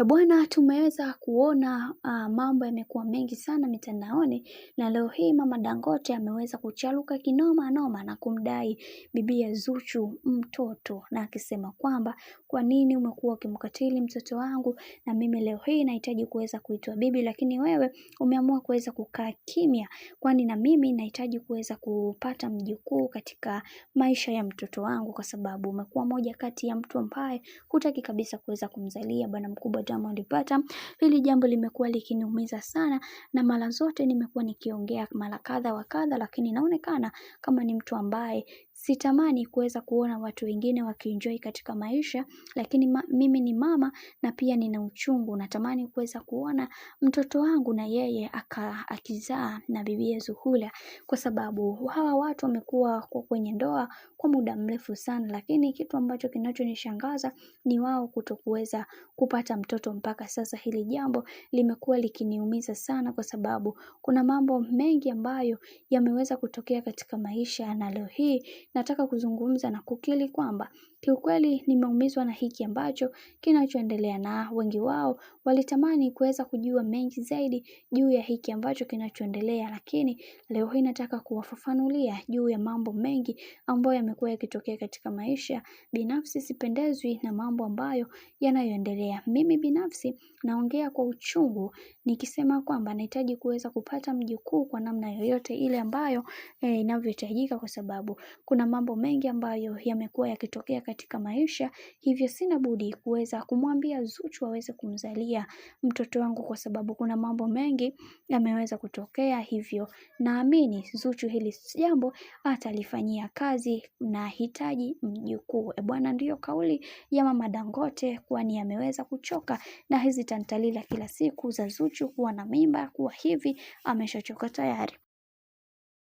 Bwana, tumeweza kuona mambo yamekuwa mengi sana mitandaoni, na leo hii mama Dangote ameweza kucharuka kinoma noma na kumdai bibiye Zuchu mtoto, na akisema kwamba kwa nini umekuwa ukimkatili mtoto wangu, na mimi leo hii nahitaji kuweza kuitwa bibi, lakini wewe umeamua kuweza kukaa kimya, kwani na mimi nahitaji kuweza kupata mjukuu katika maisha ya mtoto wangu, kwa sababu umekuwa moja kati ya mtu ambaye hutaki kabisa kuweza kumzalia bwana mkubwa Diamond Platnumz. Hili jambo limekuwa likiniumiza sana, na mara zote nimekuwa nikiongea mara kadha wa kadha, lakini inaonekana kama ni mtu ambaye sitamani kuweza kuona watu wengine wakienjoy katika maisha, lakini mimi ni mama na pia nina uchungu. Natamani kuweza kuona mtoto wangu na yeye akizaa na bibiye Zuhura, kwa sababu hawa watu wamekuwa kwenye ndoa kwa muda mrefu sana, lakini kitu ambacho kinachonishangaza ni wao kutokuweza kupata mtoto mpaka sasa. Hili jambo limekuwa likiniumiza sana, kwa sababu kuna mambo mengi ambayo yameweza kutokea katika maisha, na leo hii nataka kuzungumza na kukiri kwamba kiukweli nimeumizwa na hiki ambacho kinachoendelea, na wengi wao walitamani kuweza kujua mengi zaidi juu ya hiki ambacho kinachoendelea, lakini leo hii nataka kuwafafanulia juu ya mambo mengi ambayo yamekuwa yakitokea katika maisha. Binafsi sipendezwi na mambo ambayo yanayoendelea. Mimi binafsi naongea kwa uchungu nikisema kwamba nahitaji kuweza kupata mjukuu kwa namna yoyote ile ambayo inavyohitajika, kwa sababu kuna mambo mengi ambayo yamekuwa yakitokea katika maisha, hivyo sina budi kuweza kumwambia Zuchu aweze kumzalia mtoto wangu, kwa sababu kuna mambo mengi yameweza kutokea, hivyo naamini Zuchu hili jambo atalifanyia kazi, na hitaji mjukuu. Bwana, ndiyo kauli ya mama Dangote, kwani ameweza kuchoka na hizi tantalila kila siku za Zuchu kuwa na mimba, kuwa hivi ameshachoka tayari.